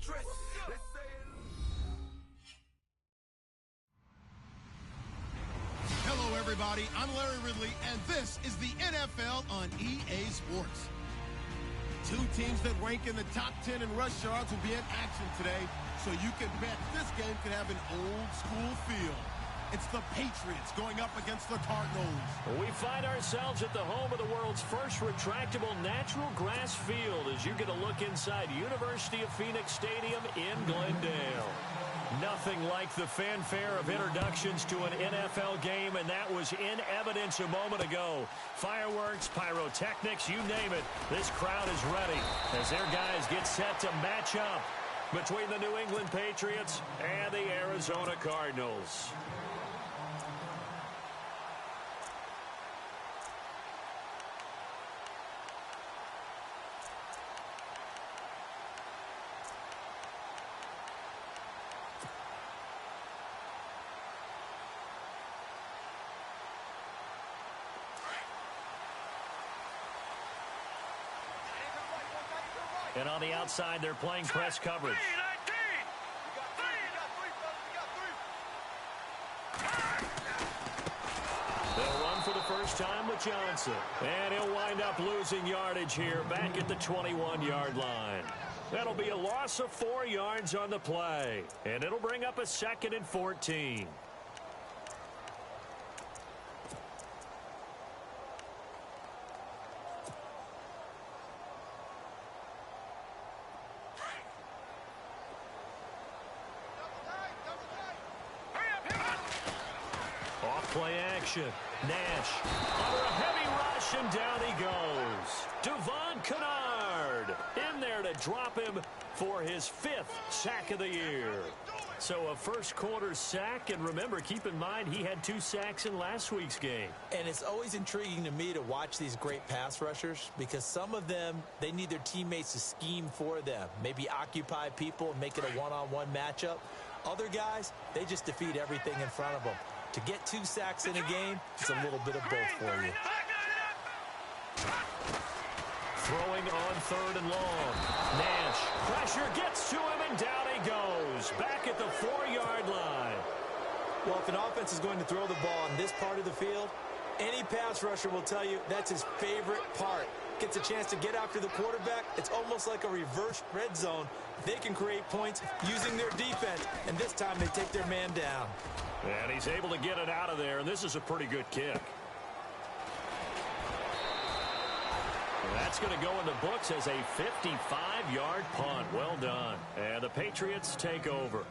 Hello, everybody. I'm Larry Ridley, and this is the NFL on EA Sports. Two teams that rank in the top 10 in rush yards will be in action today, so you can bet this game could have an old-school feel. It's the Patriots going up against the Cardinals. We find ourselves at the home of the world's first retractable natural grass field as you get a look inside University of Phoenix Stadium in Glendale. Nothing like the fanfare of introductions to an NFL game, and that was in evidence a moment ago. Fireworks, pyrotechnics, you name it. This crowd is ready as their guys get set to match up between the New England Patriots and the Arizona Cardinals. And on the outside, they're playing press coverage. They'll run for the first time with Johnson. And he'll wind up losing yardage here back at the 21-yard line. That'll be a loss of 4 yards on the play. And it'll bring up a 2nd and 14. Play action. Nash under a heavy rush, and down he goes. Devon Kennard in there to drop him for his 5th sack of the year. So a first-quarter sack, and remember, keep in mind, he had 2 sacks in last week's game. And it's always intriguing to me to watch these great pass rushers because some of them, they need their teammates to scheme for them, maybe occupy people and make it a one-on-one matchup. Other guys, they just defeat everything in front of them. To get 2 sacks in a game, it's a little bit of both for you. Throwing on 3rd and long. Nash, pressure gets to him, and down he goes. Back at the 4-yard line. Well, if an offense is going to throw the ball on this part of the field, any pass rusher will tell you that's his favorite part. Gets a chance to get after the quarterback. It's almost like a reverse red zone. They can create points using their defense, and this time they take their man down. And he's able to get it out of there, and this is a pretty good kick. And that's going to go in the books as a 55-yard punt. Well done. And the Patriots take over.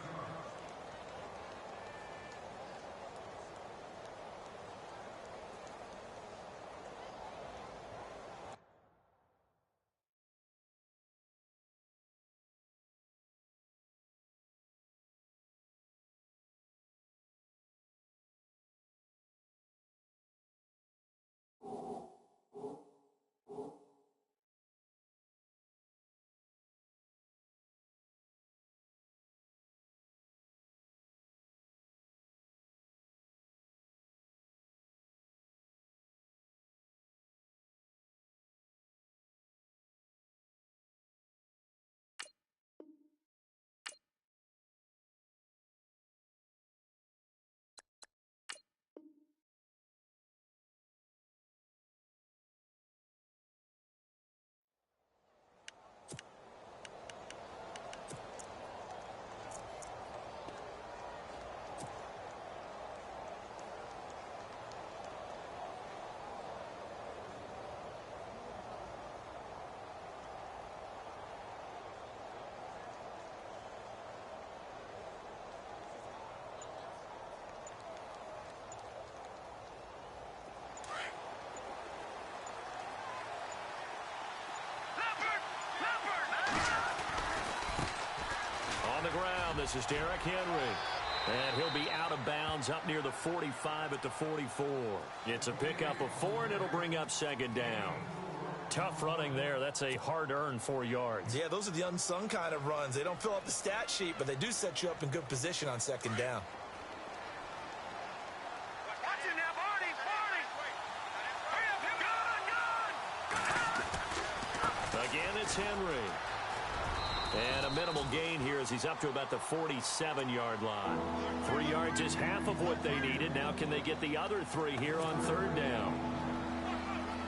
This is Derrick Henry. And he'll be out of bounds up near the 45 at the 44. It's a pickup of 4, and it'll bring up 2nd down. Tough running there. That's a hard-earned 4 yards. Yeah, those are the unsung kind of runs. They don't fill up the stat sheet, but they do set you up in good position on 2nd down. Again, it's Henry. And a minimal gain here as he's up to about the 47-yard line. 3 yards is half of what they needed. Now can they get the other 3 here on third down?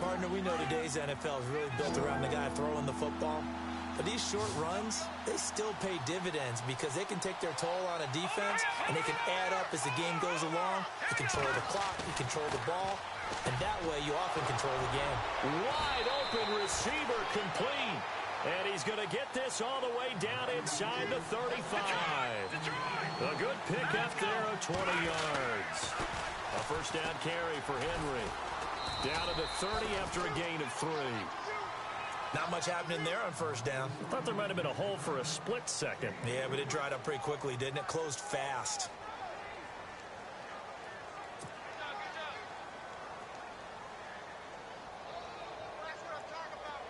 Partner, we know today's NFL is really built around the guy throwing the football. But these short runs, they still pay dividends because they can take their toll on a defense and they can add up as the game goes along. You control the clock, you control the ball, and that way you often control the game. Wide open receiver complete. And he's going to get this all the way down inside the 35. A good pickup there of 20 yards. A first down carry for Henry. Down to the 30 after a gain of 3. Not much happening there on first down. Thought there might have been a hole for a split second. Yeah, but it dried up pretty quickly, didn't it? Closed fast.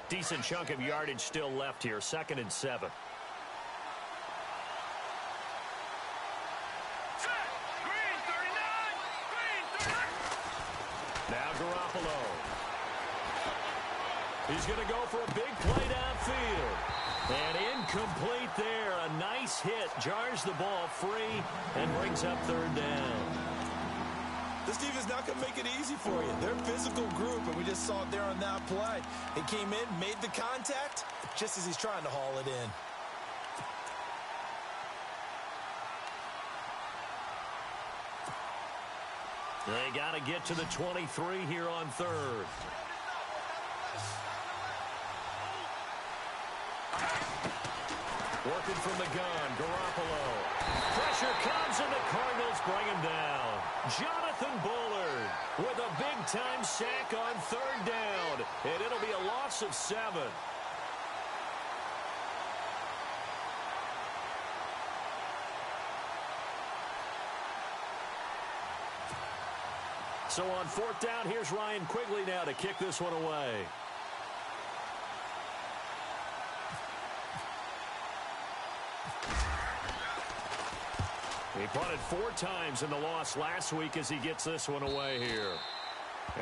Decent chunk of yardage still left here. 2nd and 7. Now Garoppolo. He's going to go for a big play downfield. And incomplete there. A nice hit. Jars the ball free and brings up third down. This defense is not going to make it easy for you. They're a physical group, and we just saw it there on that play. He came in, made the contact, just as he's trying to haul it in. They got to get to the 23 here on third. Working from the gun, Garoppolo. Pressure comes, and the Cardinals bring him down. Jonathan Bullard with a big-time sack on third down, and it'll be a loss of 7. So on 4th down, here's Ryan Quigley now to kick this one away. He punted 4 times in the loss last week as he gets this one away here.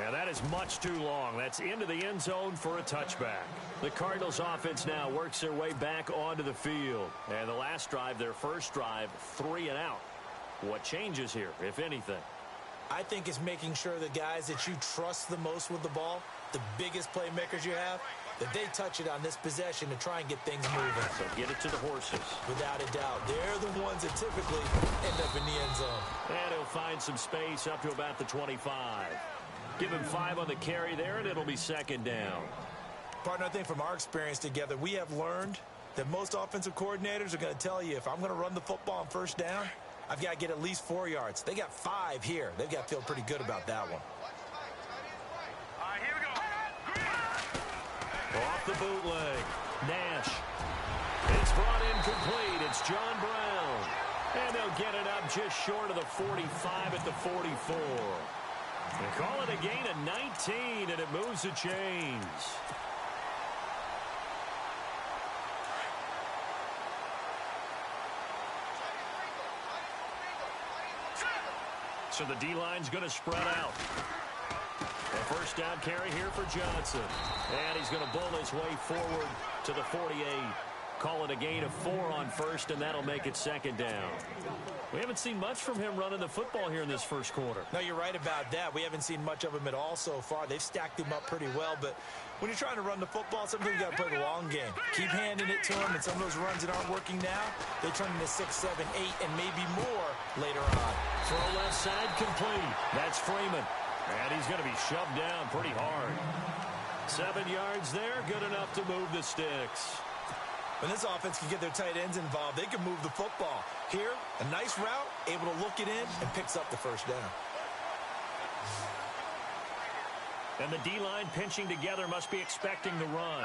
And that is much too long. That's into the end zone for a touchback. The Cardinals offense now works their way back onto the field. And the last drive, their first drive, 3 and out. What changes here, if anything? I think it's making sure the guys that you trust the most with the ball, the biggest playmakers you have, that they touch it on this possession to try and get things moving. So get it to the horses. Without a doubt. They're the ones that typically end up in the end zone. And he'll find some space up to about the 25. Give him 5 on the carry there, and it'll be 2nd down. Partner, I think from our experience together, we have learned that most offensive coordinators are going to tell you, if I'm going to run the football on first down, I've got to get at least 4 yards. They got 5 here. They've got to feel pretty good about that one. All right, here we go. Off the bootleg. Nash. It's brought in complete. It's John Brown. And they'll get it up just short of the 45 at the 44. They call it a gain of 19, and it moves the chains. So the D-line's going to spread out. A first down carry here for Johnson. And he's going to bull his way forward to the 48. Call it a gain of 4 on first, and that'll make it 2nd down. We haven't seen much from him running the football here in this first quarter. No, you're right about that. We haven't seen much of him at all so far. They've stacked him up pretty well, but when you're trying to run the football, sometimes you got to play the long game. Keep handing it to him, and some of those runs that aren't working now, they turn into 6, 7, 8, and maybe more later on. Throw left side complete. That's Freeman. And he's going to be shoved down pretty hard. 7 yards there, good enough to move the sticks. When this offense can get their tight ends involved, they can move the football. Here, a nice route, able to look it in, and picks up the first down. And the D-line pinching together must be expecting the run.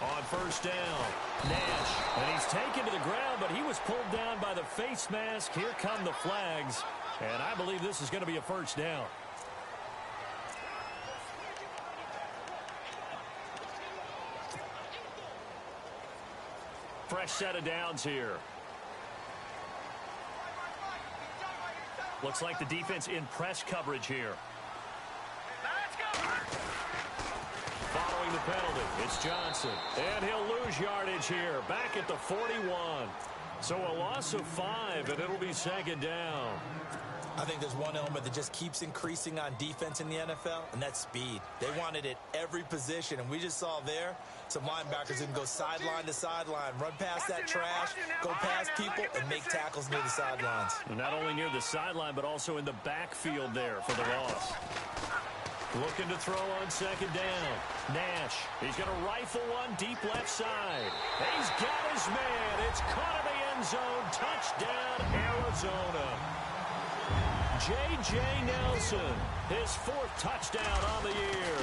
On first down, Nash. And he's taken to the ground, but he was pulled down by the face mask. Here come the flags. And I believe this is going to be a first down. Fresh set of downs here. Looks like the defense in press coverage here. Following the penalty. It's Johnson. And he'll lose yardage here. Back at the 41. So a loss of 5, and it'll be second down. I think there's one element that just keeps increasing on defense in the NFL, and that's speed. They want it at every position, and we just saw there some linebackers who can go sideline to sideline, run past that trash, go past people, and make tackles near the sidelines. And not only near the sideline, but also in the backfield there for the loss. Looking to throw on second down. Nash, he's going to rifle one deep left side. He's got his man. It's caught in the end zone. Touchdown, Arizona. J.J. Nelson, his 4th touchdown on the year.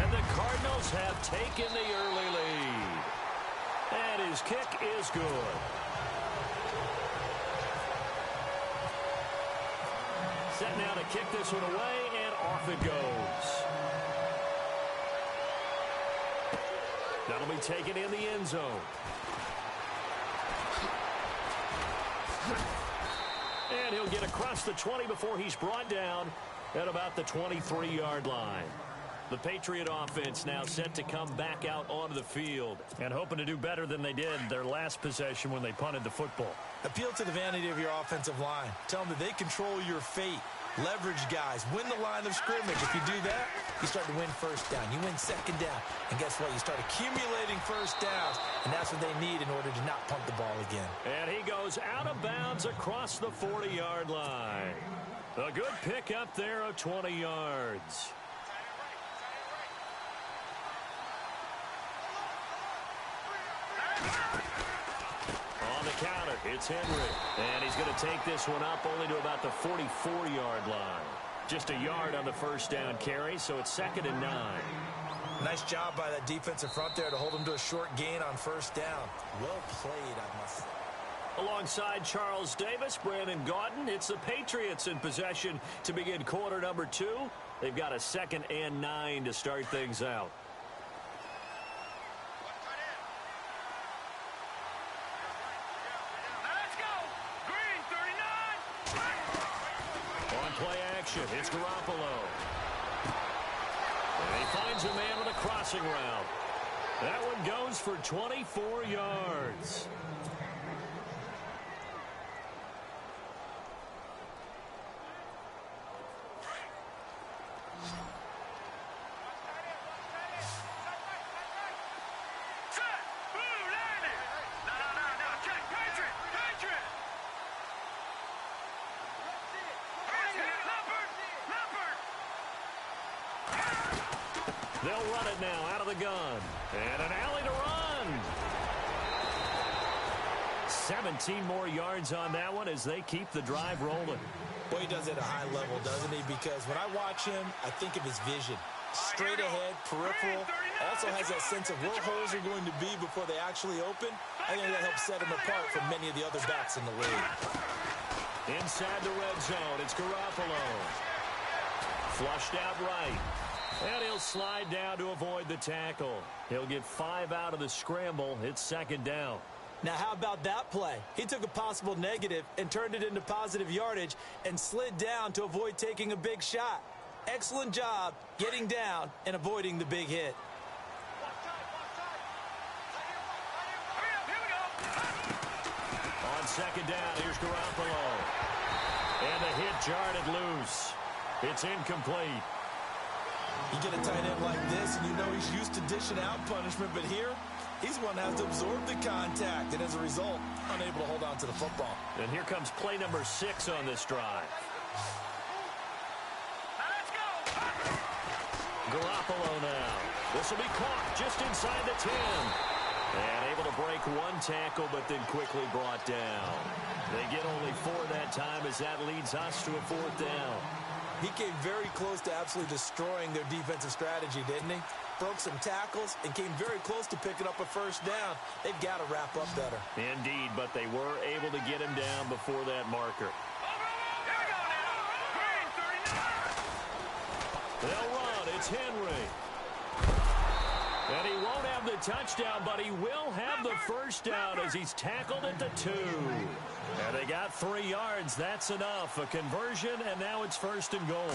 And the Cardinals have taken the early lead. And his kick is good. Set now to kick this one away, and off it goes. That'll be taken in the end zone. And he'll get across the 20 before he's brought down at about the 23-yard line. The Patriot offense now set to come back out onto the field and hoping to do better than they did their last possession when they punted the football. Appeal to the vanity of your offensive line. Tell them that they control your fate. Leverage guys. Win the line of scrimmage. If you do that, you start to win first down. You win second down. And guess what? You start accumulating first downs. And that's what they need in order to not punt the ball again. And he goes out of bounds across the 40-yard line. A good pickup there of 20 yards. On the counter, it's Henry. And he's going to take this one up only to about the 44-yard line. Just a yard on the first down carry, so it's 2nd and 9. Nice job by that defensive front there to hold him to a short gain on first down. Well played, I must say. Alongside Charles Davis, Brandon Gaudin, it's the Patriots in possession to begin quarter number 2. They've got a 2nd and 9 to start things out. Play action. It's Garoppolo. And he finds a man with a crossing route. That one goes for 24 yards. They'll run it now out of the gun. And an alley to run. 17 more yards on that one as they keep the drive rolling. Boy, he does it at a high level, doesn't he? Because when I watch him, I think of his vision. Straight ahead, peripheral. Also has that sense of where holes are going to be before they actually open. I think that helps set him apart from many of the other backs in the league. Inside the red zone, it's Garoppolo. Flushed out right. And he'll slide down to avoid the tackle. He'll get 5 out of the scramble. It's 2nd down. Now, how about that play? He took a possible negative and turned it into positive yardage and slid down to avoid taking a big shot. Excellent job getting down and avoiding the big hit. On 2nd down, here's Garoppolo. And the hit jarred it loose. It's incomplete. You get a tight end like this, and you know he's used to dishing out punishment, but here, he's one that has to absorb the contact, and as a result, unable to hold on to the football. And here comes play number 6 on this drive. Let's go! Garoppolo now. This will be caught just inside the 10. And able to break one tackle, but then quickly brought down. They get only 4 that time as that leads us to a 4th down. He came very close to absolutely destroying their defensive strategy, didn't he? Broke some tackles and came very close to picking up a first down. They've got to wrap up better. Indeed, but they were able to get him down before that marker. Here we go now. Green 39. They'll run. It's Henry. And he won't have the touchdown, but he will have the first down as he's tackled at the 2. And they got 3 yards. That's enough. A conversion, and now it's 1st and goal.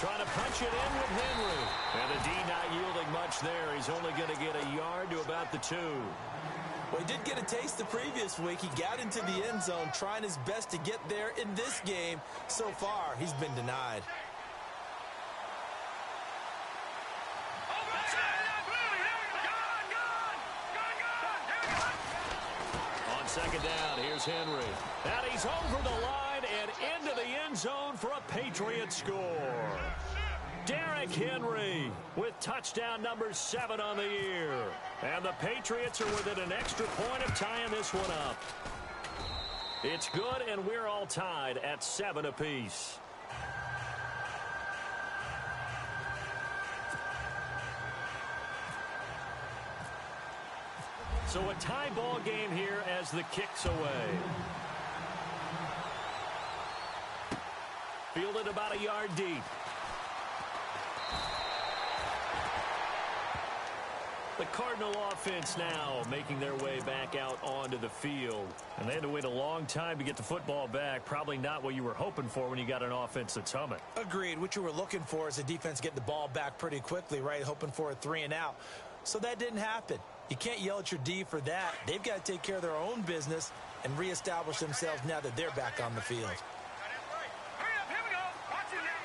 Trying to punch it in with Henry. And the D not yielding much there. He's only going to get a yard to about the 2. Well, he did get a taste the previous week. He got into the end zone trying his best to get there in this game. So far, he's been denied. On second down, here's Henry. And he's over the line and into the end zone for a Patriots score. Derrick Henry with touchdown number 7 on the year. And the Patriots are within an extra point of tying this one up. It's good, and we're all tied at 7 apiece. So a tie ball game here as the kick's away. Fielded about a yard deep. The Cardinal offense now making their way back out onto the field. And they had to wait a long time to get the football back. Probably not what you were hoping for when you got an offense that's humming. Agreed. What you were looking for is the defense get the ball back pretty quickly, right? Hoping for a 3 and out. So that didn't happen. You can't yell at your D for that. They've got to take care of their own business and reestablish themselves now that they're back on the field.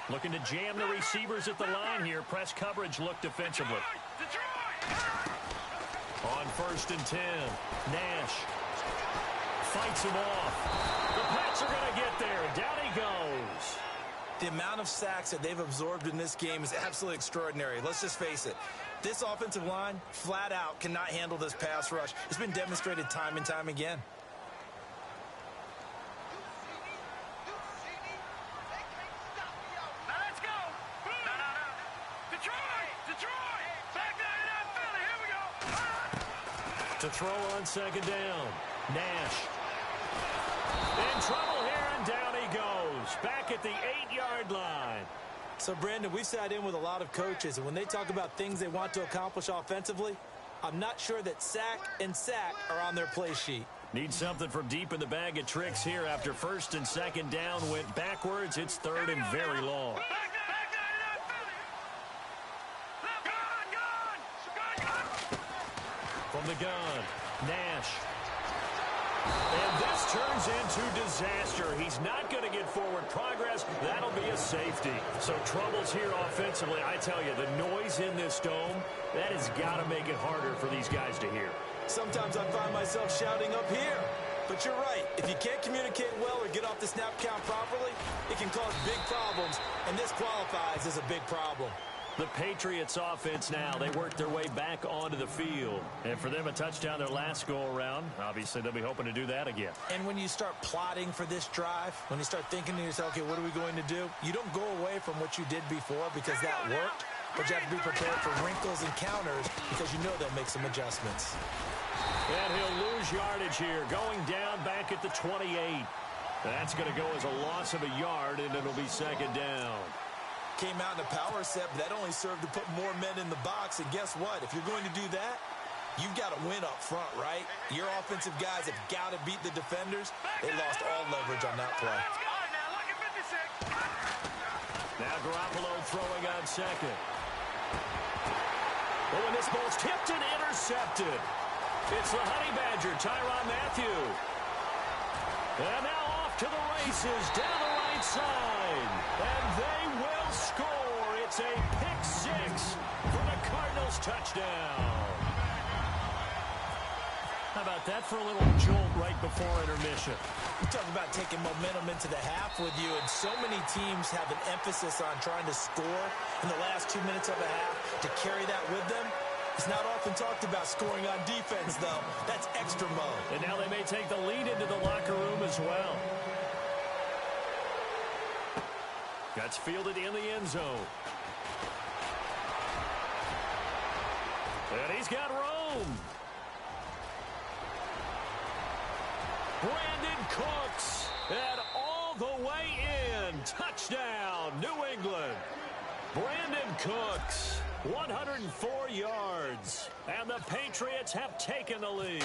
Looking to jam the receivers at the line here. Press coverage look defensively. On 1st and 10, Nash fights him off. The Pats are going to get there. Down he goes. The amount of sacks that they've absorbed in this game is absolutely extraordinary. Let's just face it. This offensive line, flat out, cannot handle this pass rush. It's been demonstrated time and time again. To throw on second down. Nash. In trouble here, and down he goes. Back at the 8-yard line. So, Brandon, we've sat in with a lot of coaches, and when they talk about things they want to accomplish offensively, I'm not sure that sack and sack are on their play sheet. Need something from deep in the bag of tricks here after 1st and 2nd down went backwards. It's 3rd and very long. From the gun, Nash. And this turns into disaster. He's not going to get forward progress. That'll be a safety. So troubles here offensively. I tell you, the noise in this dome, that has got to make it harder for these guys to hear. Sometimes I find myself shouting up here. But you're right. If you can't communicate well or get off the snap count properly, it can cause big problems. And this qualifies as a big problem. The Patriots offense now, they work their way back onto the field. And for them, a touchdown their last go-around. Obviously, they'll be hoping to do that again. And when you start plotting for this drive, when you start thinking to yourself, okay, what are we going to do? You don't go away from what you did before because that worked. But you have to be prepared for wrinkles and counters because you know they'll make some adjustments. And he'll lose yardage here, going down back at the 28. That's going to go as a loss of a yard, and it'll be 2nd down. Came out in a power set, but that only served to put more men in the box. And guess what? If you're going to do that, you've got to win up front, right? Your offensive guys have got to beat the defenders. They lost all leverage on that play. Now Garoppolo throwing on 2nd. Oh, and this ball's tipped and intercepted. It's the Honey Badger, Tyrann Mathieu. And now off to the races down the right side. And they will score. It's a pick 6 for the Cardinals touchdown. How about that for a little jolt right before intermission? You talk about taking momentum into the half with you, and so many teams have an emphasis on trying to score in the last 2 minutes of a half to carry that with them. It's not often talked about scoring on defense, though. That's extra mode. And now they may take the lead into the locker room as well. That's fielded in the end zone. And he's got room. Brandon Cooks, and all the way in. Touchdown, New England. Brandon Cooks, 104 yards, and the Patriots have taken the lead.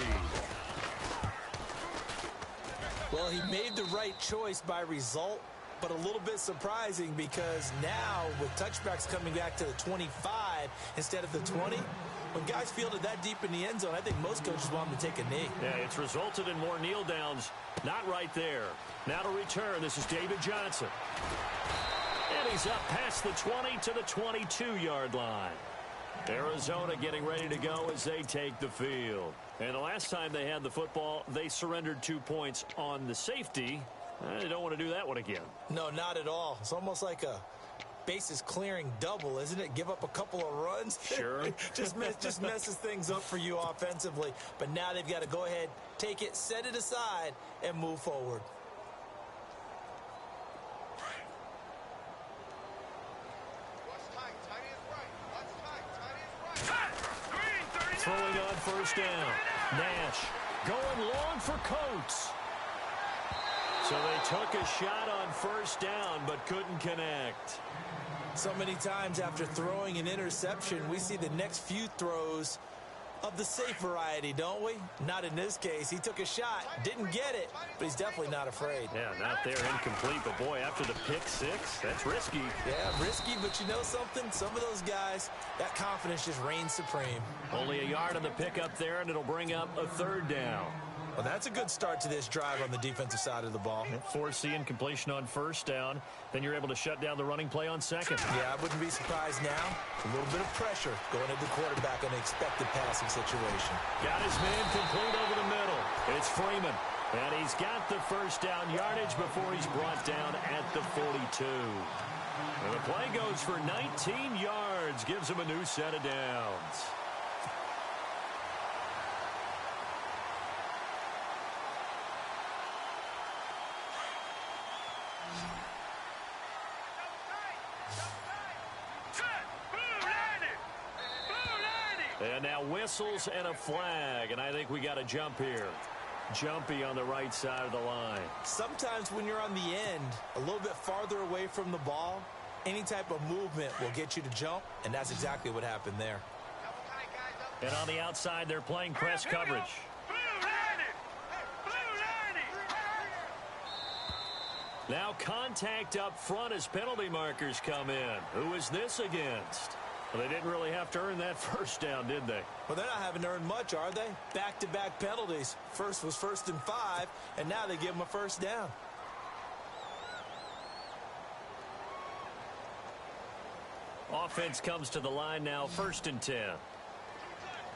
Well, he made the right choice by result, but a little bit surprising because now with touchbacks coming back to the 25 instead of the 20, when guys fielded that deep in the end zone, I think most coaches want them to take a knee. Yeah, it's resulted in more kneel downs. Not right there. Now to return, this is David Johnson. And he's up past the 20 to the 22-yard line. Arizona getting ready to go as they take the field. And the last time they had the football, they surrendered 2 points on the safety. They don't want to do that one again. No, not at all. It's almost like a bases clearing double, isn't it? Give up a couple of runs. Sure. just messes things up for you offensively. But now they've got to go ahead, take it, set it aside, and move forward. Throwing on first down. Nash going long for Coates. So they took a shot on first down but couldn't connect. So many times after throwing an interception, we see the next few throws of the safe variety, don't we? Not in this case. He took a shot, didn't get it, but he's definitely not afraid. Yeah, not there, incomplete. But, boy, after the pick six, that's risky. Yeah, risky, but you know something? Some of those guys, that confidence just reigns supreme. Only a yard on the pickup there, and it'll bring up a third down. Well, that's a good start to this drive on the defensive side of the ball. Force the incompletion on first down. Then you're able to shut down the running play on second. Yeah, I wouldn't be surprised now. A little bit of pressure going into the quarterback on the expected passing situation. Got his man complete over the middle. It's Freeman. And he's got the first down yardage before he's brought down at the 42. And the play goes for 19 yards. Gives him a new set of downs. And now whistles and a flag, and I think we got a jump here. Jumpy on the right side of the line. Sometimes when you're on the end, a little bit farther away from the ball, any type of movement will get you to jump, and that's exactly what happened there. And on the outside, they're playing press coverage. Now contact up front as penalty markers come in. Who is this against? Well, they didn't really have to earn that first down, did they? Well, they're not having to earn much, are they? Back-to-back penalties. First was 1st and 5, and now they give them a first down. Offense comes to the line now, 1st and 10.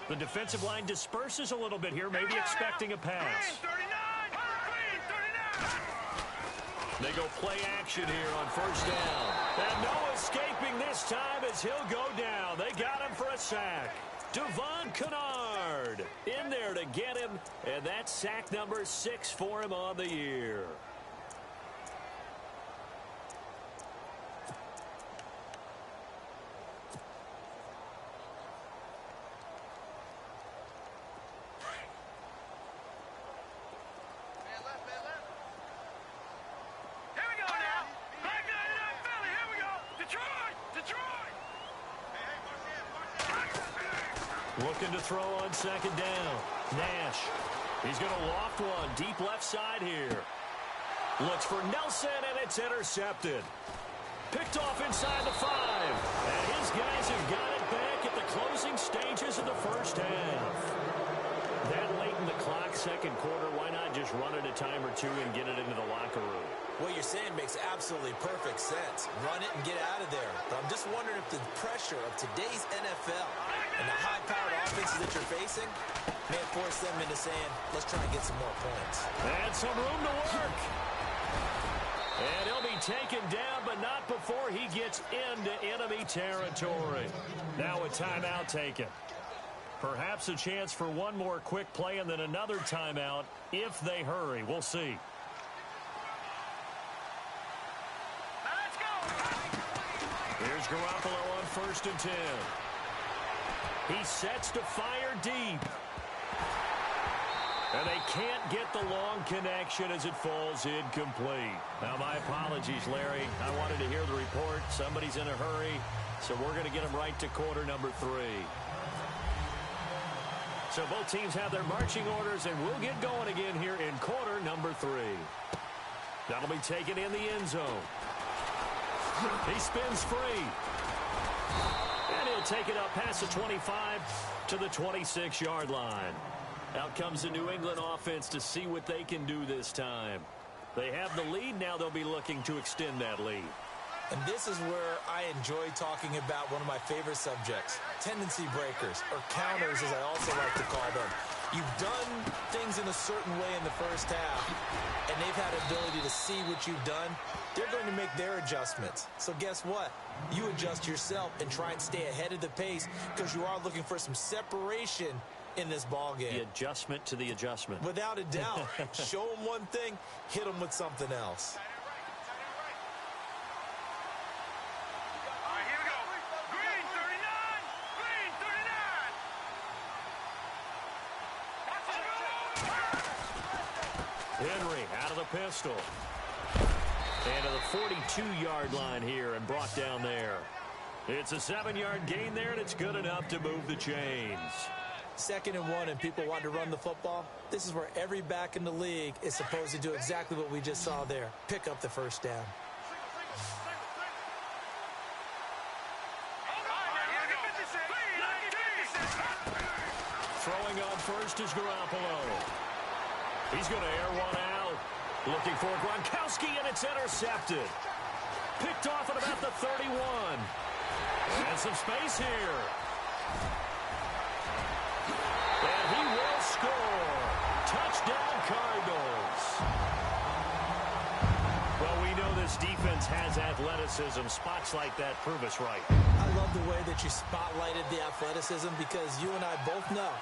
The defensive line disperses a little bit here, maybe expecting a pass. They go play action here on first down. And no escaping this time as he'll go down. They got him for a sack. Devon Kennard in there to get him. And that's sack number 6 for him on the year. Looking to throw on second down. Nash. He's going to loft one deep left side here. Looks for Nelson, and it's intercepted. Picked off inside the 5. And his guys have got it back at the closing stages of the first half. That late in the clock, second quarter, why not just run it a time or two and get it into the locker room? What you're saying makes absolutely perfect sense. Run it and get out of there. But I'm just wondering if the pressure of today's NFL and the high-powered offenses that you're facing may force them into saying, let's try and get some more points. And some room to work. And he'll be taken down, but not before he gets into enemy territory. Now a timeout taken. Perhaps a chance for one more quick play and then another timeout if they hurry. We'll see. Here's Garoppolo on 1st and 10. He sets to fire deep. And they can't get the long connection as it falls incomplete. Now, my apologies, Larry. I wanted to hear the report. Somebody's in a hurry, so we're going to get them right to quarter number 3. So both teams have their marching orders, and we'll get going again here in quarter number 3. That'll be taken in the end zone. He spins free. And he'll take it up past the 25 to the 26-yard line. Out comes the New England offense to see what they can do this time. They have the lead. Now they'll be looking to extend that lead. And this is where I enjoy talking about one of my favorite subjects, tendency breakers, or counters as I also like to call them. You've done things in a certain way in the first half, and they've had the ability to see what you've done. They're going to make their adjustments. So guess what? You adjust yourself and try and stay ahead of the pace because you are looking for some separation in this ball game. The adjustment to the adjustment. Without a doubt. Show them one thing, hit them with something else. All right, here we go. Green 39. Green 39. Henry out of the pistol. And to the 42-yard line here and brought down there. It's a 7-yard gain there, and it's good enough to move the chains. 2nd and 1 and people want to run the football. This is where every back in the league is supposed to do exactly what we just saw there. Pick up the first down. Throwing on first is Garoppolo. He's going to air one out. Looking for Gronkowski, and it's intercepted. Picked off at about the 31. And some space here. And he will score. Touchdown, Cardinals. Well, we know this defense has athleticism. Spots like that prove us right. I love the way that you spotlighted the athleticism because you and I both know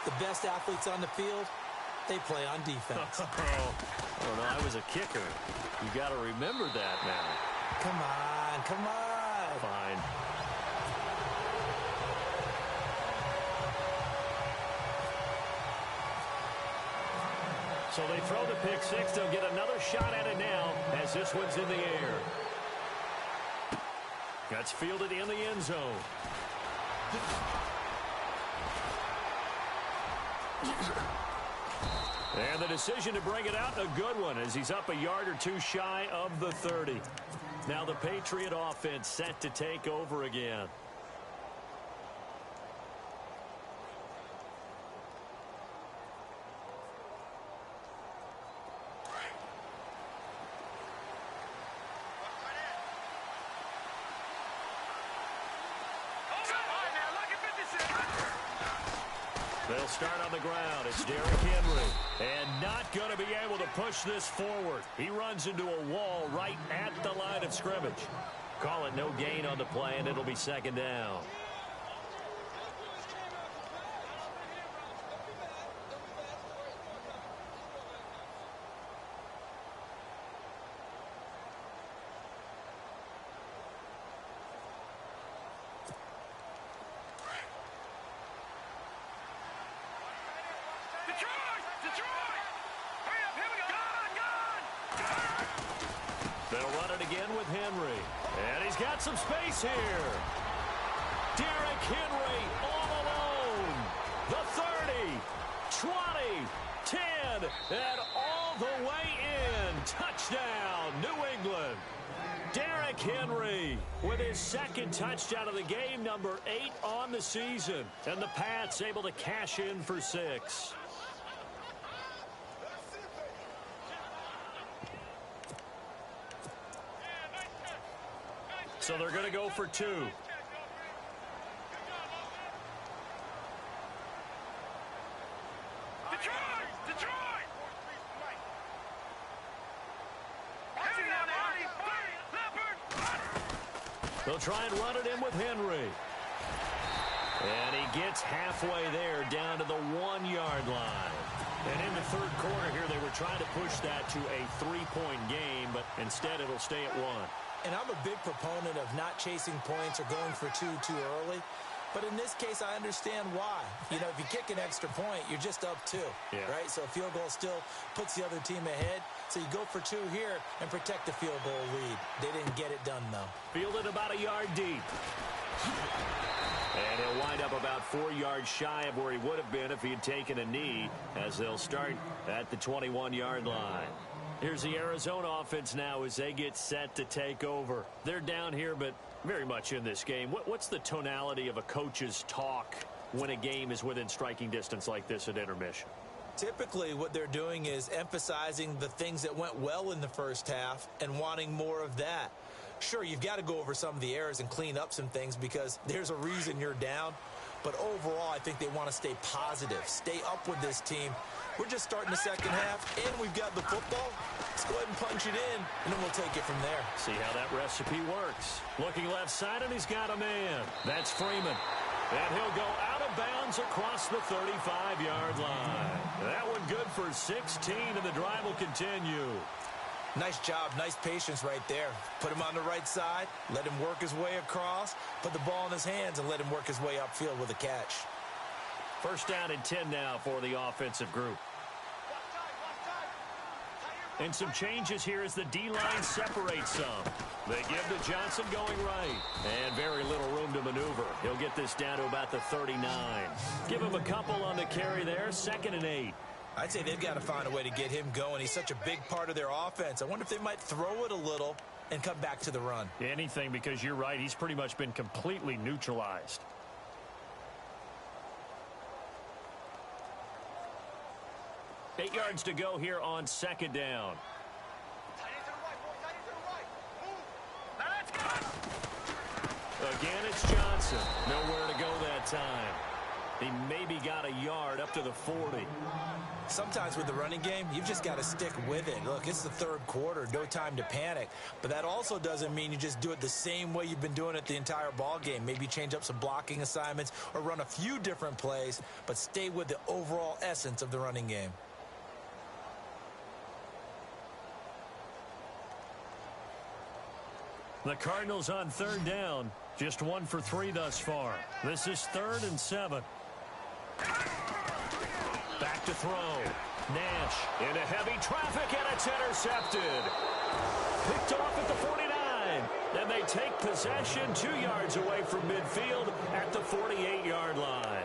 the best athletes on the field, they play on defense. Oh, no, I was a kicker. You got to remember that now. Come on, come on. Fine. So they throw the pick six. They'll get another shot at it now as this one's in the air. That's fielded in the end zone. And the decision to bring it out, a good one, as he's up a yard or two shy of the 30. Now the Patriot offense set to take over again. They'll start on the ground. It's Derrick Henry. And not going to be able to push this forward. He runs into a wall right at the line of scrimmage. Call it no gain on the play, and it'll be 2nd down. They'll run it again with Henry. And he's got some space here. Derrick Henry all alone. The 30, 20, 10, and all the way in. Touchdown, New England. Derrick Henry with his 2nd touchdown of the game, number 8 on the season. And the Pats able to cash in for 6. So they're going to go for 2. Detroit! Detroit! They'll try and run it in with Henry. And he gets halfway there down to the 1-yard line. And in the 3rd quarter here, they were trying to push that to a 3-point game, but instead it'll stay at 1. And I'm a big proponent of not chasing points or going for 2 too early. But in this case, I understand why. You know, if you kick an extra point, you're just up 2, right? So a field goal still puts the other team ahead. So you go for 2 here and protect the field goal lead. They didn't get it done, though. Fielded about a yard deep. And he'll wind up about 4 yards shy of where he would have been if he had taken a knee, as they'll start at the 21-yard line. Here's the Arizona offense now as they get set to take over. They're down here, but very much in this game. What's the tonality of a coach's talk when a game is within striking distance like this at intermission? Typically, what they're doing is emphasizing the things that went well in the first half and wanting more of that. Sure, you've got to go over some of the errors and clean up some things because there's a reason you're down. But overall, I think they want to stay positive, stay up with this team. We're just starting the second half, and we've got the football. Let's go ahead and punch it in, and then we'll take it from there. See how that recipe works. Looking left side, and he's got a man. That's Freeman. And he'll go out of bounds across the 35-yard line. That one good for 16, and the drive will continue. Nice job, nice patience right there. Put him on the right side, let him work his way across, put the ball in his hands, and let him work his way upfield with a catch. First down and 10 now for the offensive group. And some changes here as the D-line separates some. They give to Johnson going right. And very little room to maneuver. He'll get this down to about the 39. Give him a couple on the carry there. 2nd and 8. I'd say they've got to find a way to get him going. He's such a big part of their offense. I wonder if they might throw it a little and come back to the run. Anything, because you're right. He's pretty much been completely neutralized. Eight yards to go here on 2nd down. Again, it's Johnson. Nowhere to go that time. He maybe got a yard up to the 40. Sometimes with the running game, you've just got to stick with it. Look, it's the 3rd quarter, no time to panic. But that also doesn't mean you just do it the same way you've been doing it the entire ball game. Maybe change up some blocking assignments or run a few different plays, but stay with the overall essence of the running game. The Cardinals on 3rd down. Just 1 for 3 thus far. This is 3rd and 7. Back to throw. Nash into heavy traffic, and it's intercepted. Picked off at the 49. And they take possession 2 yards away from midfield at the 48-yard line.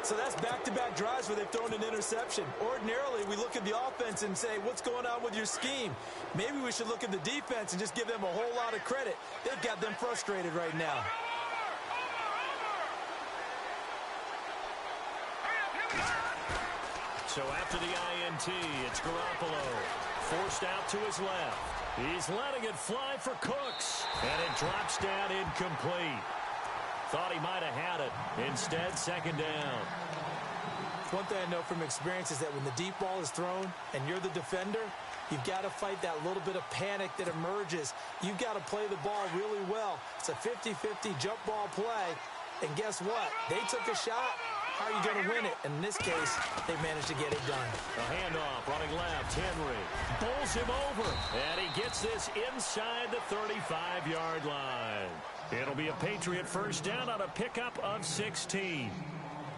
So that's back-to-back drives where they've thrown an interception. Ordinarily, we look at the offense and say, what's going on with your scheme? Maybe we should look at the defense and just give them a whole lot of credit. They've got them frustrated right now. So after the INT, it's Garoppolo. Forced out to his left. He's letting it fly for Cooks. And it drops down incomplete. Thought he might have had it. Instead, 2nd down. One thing I know from experience is that when the deep ball is thrown and you're the defender, you've got to fight that little bit of panic that emerges. You've got to play the ball really well. It's a 50-50 jump ball play. And guess what? They took a shot. How are you going to win it? And in this case, they managed to get it done. A handoff, running left, Henry. Bowls him over. And he gets this inside the 35-yard line. It'll be a Patriot first down on a pickup of 16.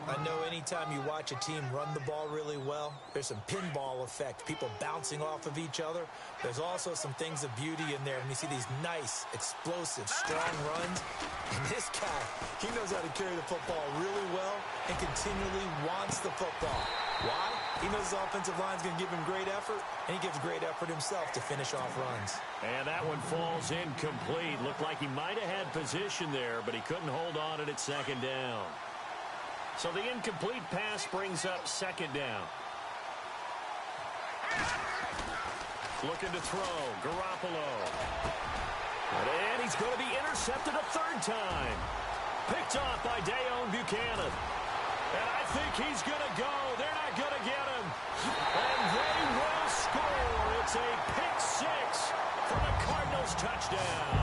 I know anytime you watch a team run the ball really well, there's some pinball effect, people bouncing off of each other. There's also some things of beauty in there when you see these nice, explosive, strong runs. And this guy, he knows how to carry the football really well and continually wants the football. Why? He knows his offensive line's going to give him great effort, and he gives great effort himself to finish off runs. And that one falls incomplete. Looked like he might have had position there, but he couldn't hold on it at 2nd down. So the incomplete pass brings up 2nd down. Looking to throw, Garoppolo. And he's going to be intercepted a 3rd time. Picked off by Dayon Buchanan. And I think he's going to go. They're not going to get him. And they will score. It's a pick 6 for the Cardinals touchdown.